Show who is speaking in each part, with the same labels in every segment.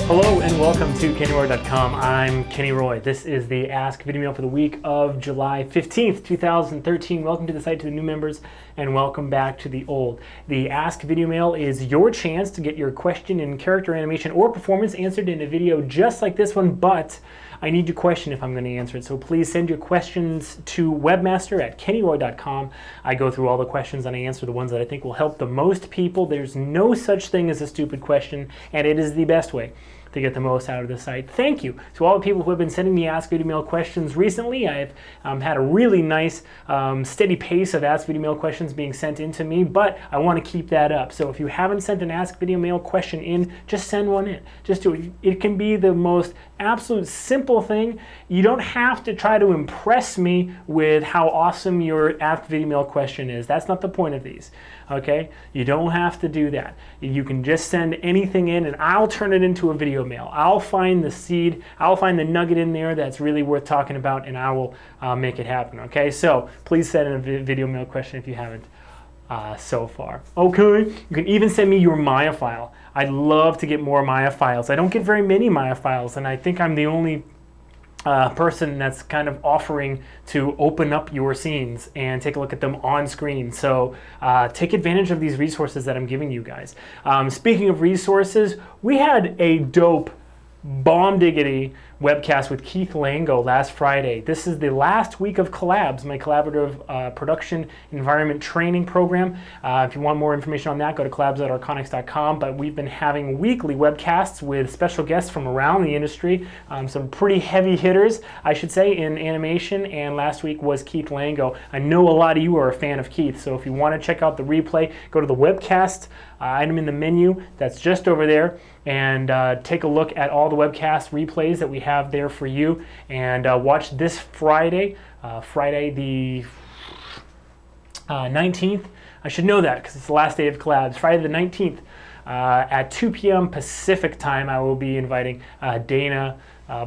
Speaker 1: Hello and welcome to KennyRoy.com. I'm Kenny Roy. This is the Ask Video Mail for the week of July 15th, 2013. Welcome to the site to the new members and welcome back to the old. The Ask Video Mail is your chance to get your question in character animation or performance answered in a video just like this one, but I need your question if I'm going to answer it. So please send your questions to webmaster@kennyroy.com. I go through all the questions and I answer the ones that I think will help the most people. There's no such thing as a stupid question, and it is the best way to get the most out of the site. Thank you to all the people who have been sending me Ask Video Mail questions recently. I've had a really nice steady pace of Ask Video Mail questions being sent in to me, but I want to keep that up. So if you haven't sent an Ask Video Mail question in, just send one in. Just do it. It can be the most absolute simple thing. You don't have to try to impress me with how awesome your Ask Video Mail question is. That's not the point of these. Okay? You don't have to do that. You can just send anything in and I'll turn it into a video mail. I'll find the seed, I'll find the nugget in there that's really worth talking about, and I will make it happen. Okay? So please send in a video mail question if you haven't so far. Okay? You can even send me your Maya file. I'd love to get more Maya files. I don't get very many Maya files, and I think I'm the only person that's kind of offering to open up your scenes and take a look at them on screen. So take advantage of these resources that I'm giving you guys. Speaking of resources, we had a dope bomb diggity webcast with Keith Lango last Friday. This is the last week of Collabs, my collaborative production environment training program. If you want more information on that, go to collabs.arconics.com. But we've been having weekly webcasts with special guests from around the industry, some pretty heavy hitters, I should say, in animation, and last week was Keith Lango. I know a lot of you are a fan of Keith, so if you want to check out the replay, go to the webcast item in the menu that's just over there, and take a look at all the webcast replays that we have there for you, and watch this Friday, Friday the 19th. I should know that because it's the last day of Collabs. Friday the 19th at 2 p.m. Pacific time, I will be inviting Dana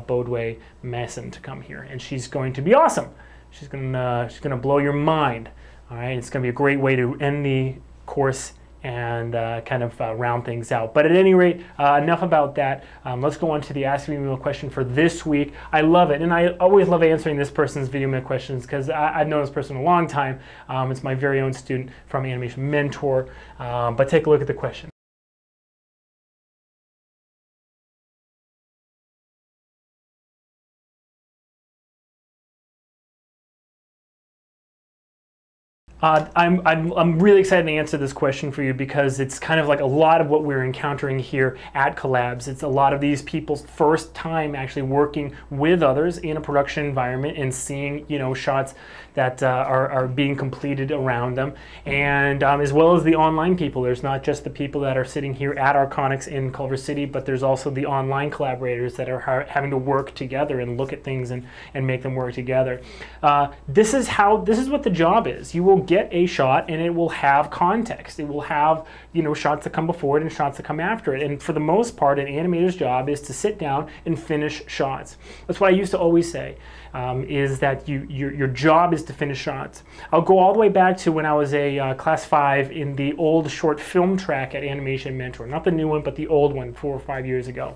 Speaker 1: Bodway Mason to come here, and she's going to be awesome. She's gonna blow your mind. All right, it's gonna be a great way to end the course and kind of round things out. But at any rate, enough about that. Let's go on to the Ask Video Mail question for this week. I love it, and I always love answering this person's video mail questions because I've known this person a long time. It's my very own student from Animation Mentor. But take a look at the question. I'm really excited to answer this question for you because it's kind of like a lot of what we're encountering here at Collabs. It's a lot of these people's first time actually working with others in a production environment and seeing, you know, shots that are being completed around them, and as well as the online people. There's not just the people that are sitting here at Arconics in Culver City, but there's also the online collaborators that are having to work together and look at things and make them work together. This is what the job is. You will get a shot and it will have context. It will have, you know, shots that come before it and shots that come after it. And for the most part, an animator's job is to sit down and finish shots. That's what I used to always say, is that your job is to finish shots. I'll go all the way back to when I was a class 5 in the old short film track at Animation Mentor. Not the new one, but the old one 4 or 5 years ago.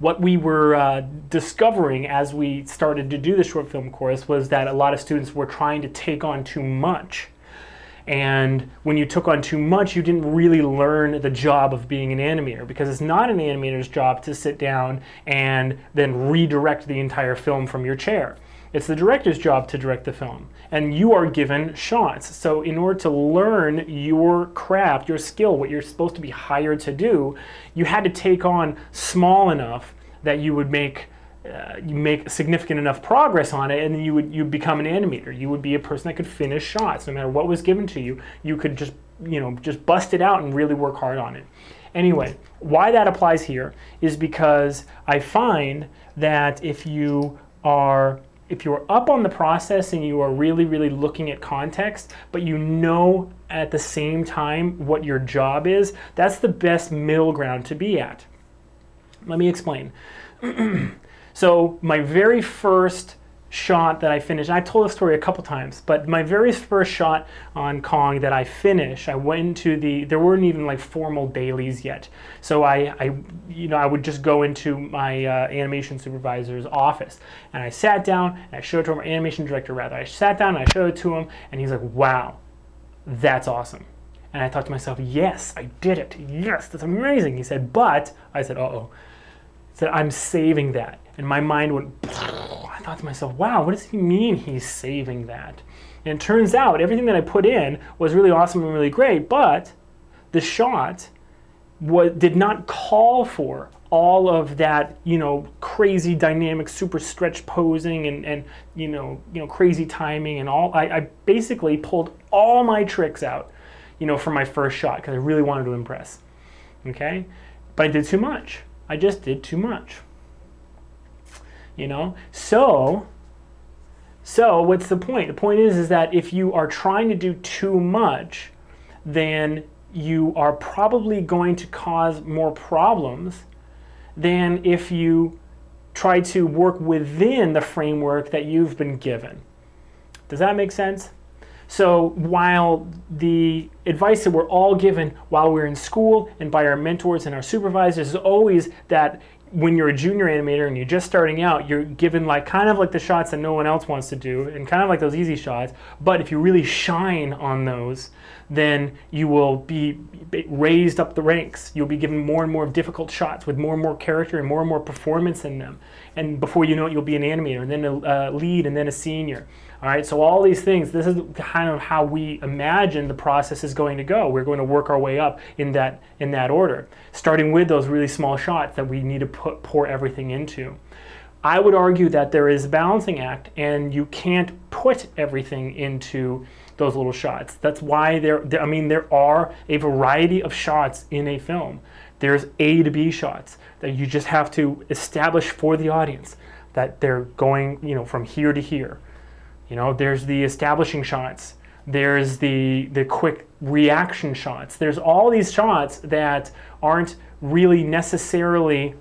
Speaker 1: What we were discovering as we started to do the short film course was that a lot of students were trying to take on too much. And when you took on too much, you didn't really learn the job of being an animator, because it's not an animator's job to sit down and then redirect the entire film from your chair. It's the director's job to direct the film, and you are given shots. So in order to learn your craft, your skill, what you're supposed to be hired to do, you had to take on small enough that you would make significant enough progress on it, and then you'd become an animator. You would be a person that could finish shots. No matter what was given to you, you could just, you know, just bust it out and really work hard on it. Anyway, why that applies here is because I find that if you're up on the process and you are really, really looking at context, but you know at the same time what your job is, that's the best middle ground to be at. Let me explain. So my very first shot that I finished, I've told this story a couple times, but my very first shot on Kong that I finished, I went to there weren't even like formal dailies yet. So I would just go into my animation supervisor's office, and I sat down and I showed it to him, or animation director rather. I sat down and I showed it to him, and he's like, wow, that's awesome. And I thought to myself, yes, I did it. Yes, that's amazing. He said, but, I said, uh-oh. He said, I'm saving that. And my mind went, I thought to myself, wow, what does he mean he's saving that? And it turns out everything that I put in was really awesome and really great, but the shot did not call for all of that, crazy dynamic, super stretch posing and crazy timing and all. I basically pulled all my tricks out, for my first shot because I really wanted to impress. Okay? But I did too much. I just did too much. So what's the point? The point is that if you are trying to do too much, then you are probably going to cause more problems than if you try to work within the framework that you've been given. Does that make sense? So while the advice that we're all given while we're in school and by our mentors and our supervisors is always that when you're a junior animator and you're just starting out, you're given kind of like the shots that no one else wants to do and kind of like those easy shots, but if you really shine on those, then you will be raised up the ranks. You'll be given more and more difficult shots with more and more character and more performance in them. And before you know it, you'll be an animator and then a lead and then a senior. All right, so all these things, this is kind of how we imagine the process is going to go. We're going to work our way up in that order, starting with those really small shots that we need to pour everything into. I would argue that there is a balancing act, and you can't put everything into those little shots. That's why there are a variety of shots in a film. There's A to B shots that you just have to establish for the audience that they're going, from here to here. There's the establishing shots. There's the quick reaction shots. There's all these shots that aren't really necessarily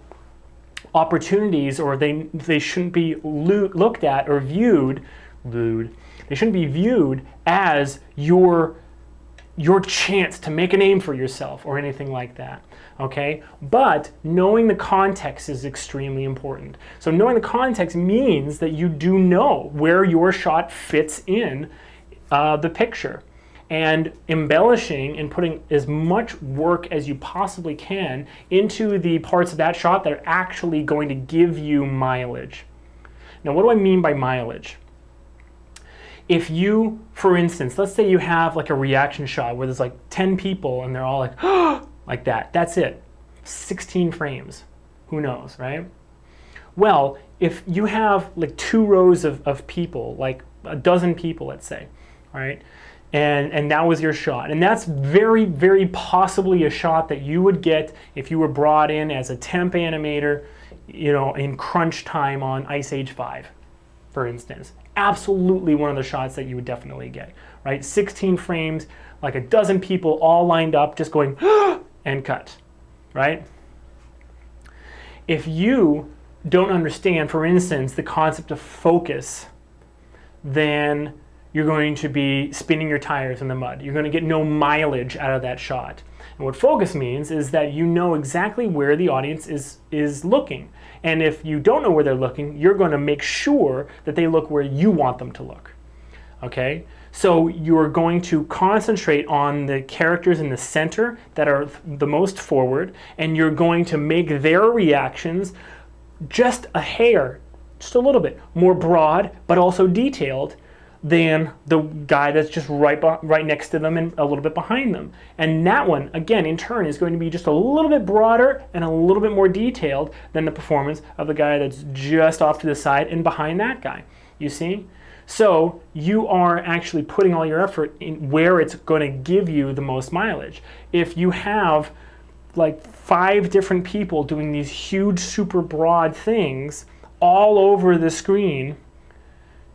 Speaker 1: opportunities, or they shouldn't be looked at or viewed. They shouldn't be viewed as your chance to make a name for yourself or anything like that. Okay, but knowing the context is extremely important. So knowing the context means that you do know where your shot fits in the picture, and embellishing and putting as much work as you possibly can into the parts of that shot that are actually going to give you mileage. Now, what do I mean by mileage? If you, for instance, let's say you have like a reaction shot where there's like 10 people and they're all like, like that. That's it. 16 frames. Who knows, right? Well, if you have like 2 rows of people, like a dozen people, let's say, all right, and that was your shot, and that's very, very possibly a shot that you would get if you were brought in as a temp animator, in crunch time on Ice Age 5, for instance. Absolutely one of the shots that you would definitely get, right? 16 frames, like a dozen people all lined up, just going, and cut, right? If you don't understand, for instance, the concept of focus, then you're going to be spinning your tires in the mud. You're going to get no mileage out of that shot. And what focus means is that you know exactly where the audience is looking. And if you don't know where they're looking, you're going to make sure that they look where you want them to look. Okay? So you're going to concentrate on the characters in the center that are the most forward, and you're going to make their reactions just a hair, just a little bit more broad, but also detailed than the guy that's just right next to them and a little bit behind them. And that one, again, in turn, is going to be just a little bit broader and a little bit more detailed than the performance of the guy that's just off to the side and behind that guy. You see? So you are actually putting all your effort in where it's going to give you the most mileage. If you have like 5 different people doing these huge, super broad things all over the screen,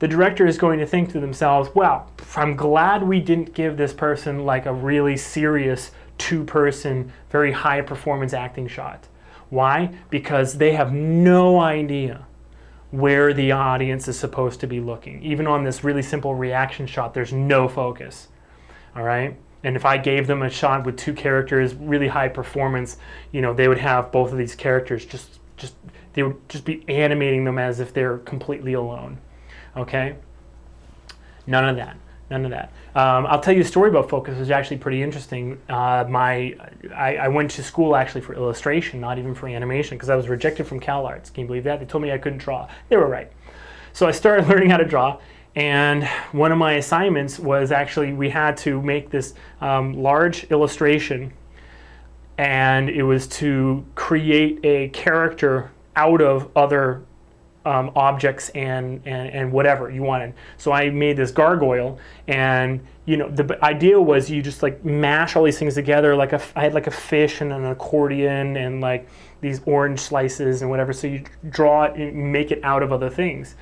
Speaker 1: the director is going to think to themselves, well, I'm glad we didn't give this person like a really serious 2-person, very high performance acting shot. Why? Because they have no idea where the audience is supposed to be looking. Even on this really simple reaction shot, there's no focus, all right? And if I gave them a shot with 2 characters, really high performance, you know, they would have both of these characters they would just be animating them as if they're completely alone, okay? None of that. None of that. I'll tell you a story about focus. It was actually pretty interesting. I went to school actually for illustration, not even for animation, because I was rejected from CalArts. Can you believe that? They told me I couldn't draw. They were right. So I started learning how to draw, and one of my assignments was actually we had to make this large illustration, and it was to create a character out of other objects and whatever you wanted. So I made this gargoyle, and you know the idea was you just like mash all these things together. Like I had like a fish and an accordion and like these orange slices and whatever. So you draw it and make it out of other things.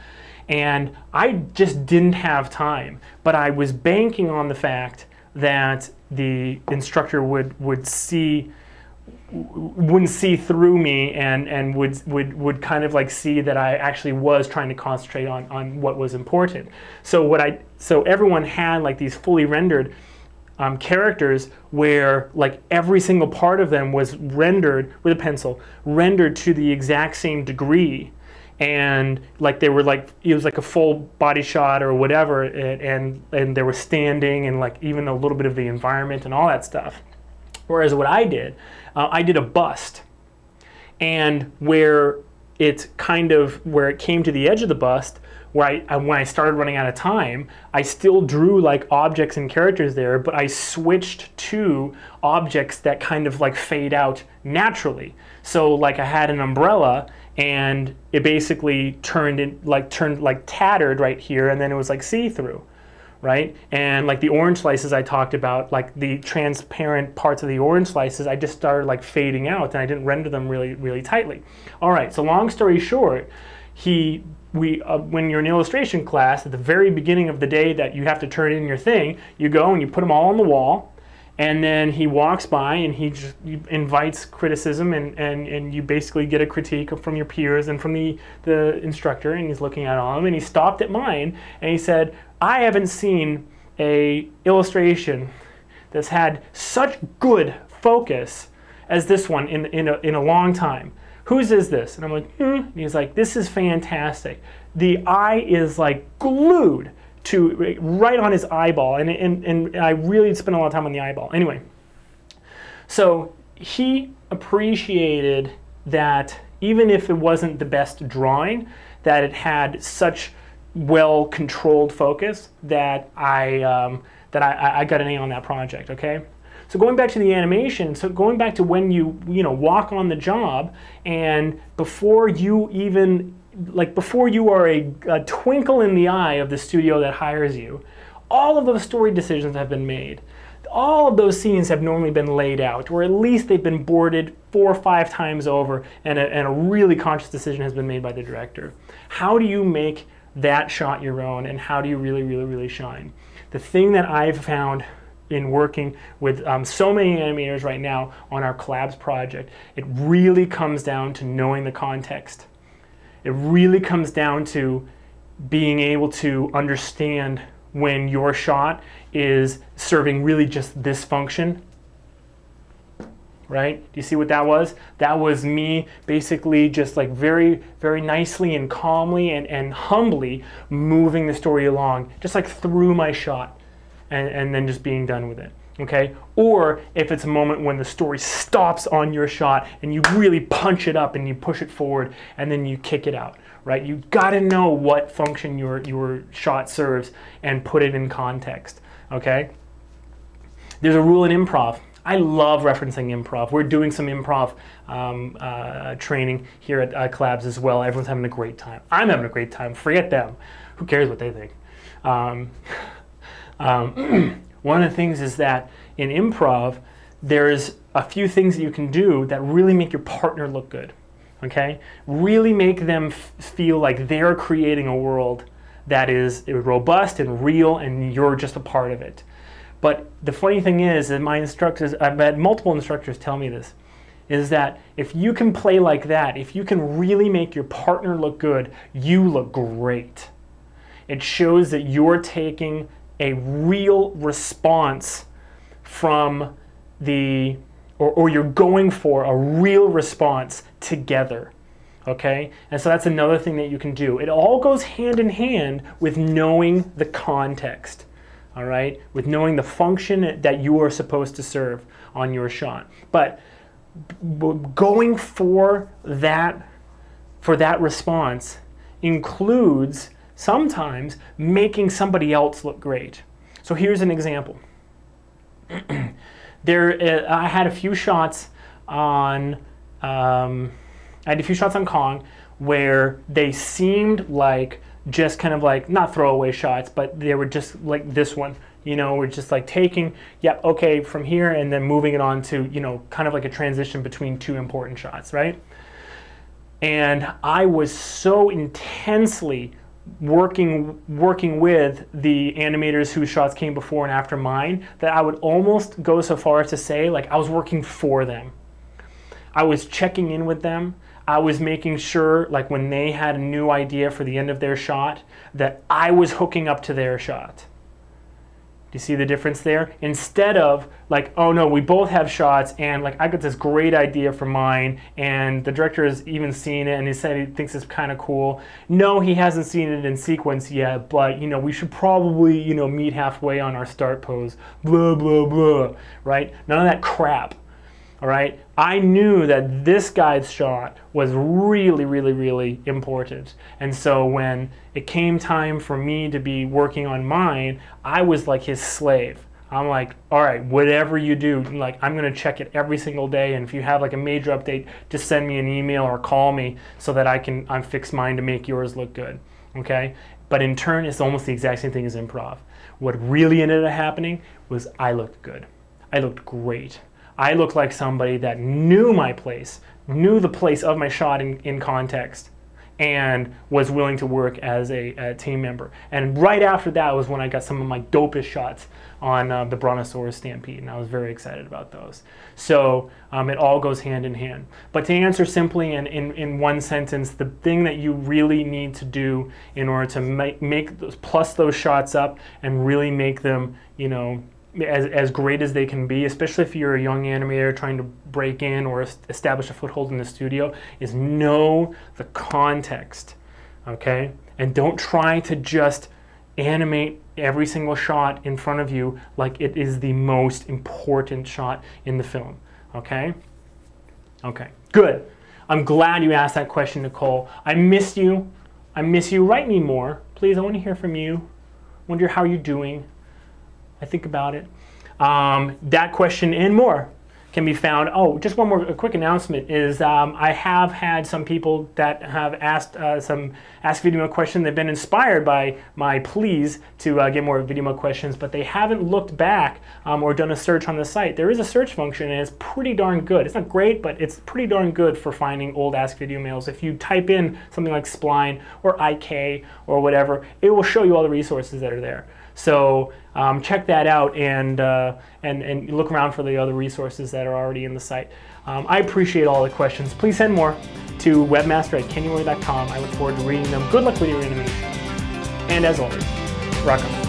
Speaker 1: And I just didn't have time, but I was banking on the fact that the instructor wouldn't see through me and would kind of like see that I actually was trying to concentrate on what was important. So everyone had like these fully rendered characters where like every single part of them was rendered with a pencil, rendered to the exact same degree, and like they were like it was like a full body shot or whatever, and they were standing and like even a little bit of the environment and all that stuff. Whereas what I did a bust, and where it came to the edge of the bust, where when I started running out of time, I still drew like objects and characters there, but I switched to objects that kind of like fade out naturally. So like I had an umbrella, and it basically turned tattered right here, and then it was like see-through. Right? And like the orange slices I talked about, like the transparent parts of the orange slices, I just started like fading out, and I didn't render them really, really tightly. All right, so long story short, when you're in illustration class, at the very beginning of the day that you have to turn in your thing, you go and you put them all on the wall, and then he walks by and he invites criticism, and you basically get a critique from your peers and from the instructor, and he's looking at all of them, and he stopped at mine and he said, I haven't seen a illustration that's had such good focus as this one in a long time. Whose is this? And I'm like, And he's like, this is fantastic. The eye is like glued to right on his eyeball, and I really spent a lot of time on the eyeball. Anyway, so he appreciated that even if it wasn't the best drawing, that it had such well-controlled focus that I got an A on that project. Okay, so going back to the animation, so going back to when you walk on the job, and before you are a twinkle in the eye of the studio that hires you, all of those story decisions have been made. All of those scenes have normally been laid out, or at least they've been boarded 4 or 5 times over, and a really conscious decision has been made by the director. How do you make that shot your own, and how do you really, really, really shine? The thing that I've found in working with so many animators right now on our collabs project, it really comes down to knowing the context. It really comes down to being able to understand when your shot is serving really just this function, right? Do you see what that was? That was me basically just like very, very nicely and calmly and humbly moving the story along, just like through my shot, and then just being done with it. Okay? Or if it's a moment when the story stops on your shot and you really punch it up and you push it forward and then you kick it out, right? You gotta know what function your shot serves and put it in context, okay? There's a rule in improv. I love referencing improv. We're doing some improv training here at Collabs as well. Everyone's having a great time. I'm having a great time. Forget them. Who cares what they think? One of the things is that in improv, there's a few things that you can do that really make your partner look good, okay? Really make them feel like they're creating a world that is robust and real, and you're just a part of it. But the funny thing is that my instructors, I've had multiple instructors tell me this, is that if you can play like that, if you can really make your partner look good, you look great. It shows that you're taking a real response from the, or you're going for a real response together. Okay? And so that's another thing that you can do. It all goes hand in hand with knowing the context. All right? With knowing the function that you are supposed to serve on your shot. But going for that response includes sometimes making somebody else look great. So here's an example. I had a few shots on Kong where they seemed like just kind of like, not throwaway shots, but they were just like this one. You know, we're just like taking, yep, okay, from here, and then moving it on to, you know, kind of like a transition between two important shots, right? And I was so intensely working with the animators whose shots came before and after mine that I would almost go so far as to say, like, I was working for them. I was checking in with them. I was making sure, like, when they had a new idea for the end of their shot, that I was hooking up to their shot. You see the difference there? Instead of like, oh no, we both have shots and like I got this great idea for mine and the director has even seen it and he said he thinks it's kind of cool. No, he hasn't seen it in sequence yet, but you know, we should probably, you know, meet halfway on our start pose. Blah, blah, blah, right? None of that crap. All right, I knew that this guy's shot was really, really, really important. And so when it came time for me to be working on mine, I was like his slave. I'm like, all right, whatever you do, like I'm gonna check it every single day. And if you have like a major update, just send me an email or call me so that I fix mine to make yours look good, okay? But in turn, it's almost the exact same thing as improv. What really ended up happening was I looked good. I looked great. I looked like somebody that knew my place, knew the place of my shot in context, and was willing to work as a team member. And right after that was when I got some of my dopest shots on the Brontosaurus Stampede, and I was very excited about those. So it all goes hand in hand. But to answer simply in one sentence, the thing that you really need to do in order to plus those shots up and really make them, you know, as great as they can be, especially if you're a young animator trying to break in or establish a foothold in the studio, is know the context, okay? And don't try to just animate every single shot in front of you like it is the most important shot in the film, okay? Okay, good. I'm glad you asked that question, Nicole. I miss you. I miss you. Write me more. Please, I want to hear from you. Wonder how you're doing. I think about it. That question and more can be found. Oh, just one more quick announcement is I have had some people that have asked some Ask Video questions. They've been inspired by my pleas to get more video questions, but they haven't looked back or done a search on the site. There is a search function and it's pretty darn good. It's not great, but it's pretty darn good for finding old Ask Video mails. If you type in something like Spline or IK or whatever, it will show you all the resources that are there. So check that out and look around for the other resources that are already in the site. I appreciate all the questions. Please send more to webmaster@kennyroy.com. I look forward to reading them. Good luck with your animation. And as always, rock on.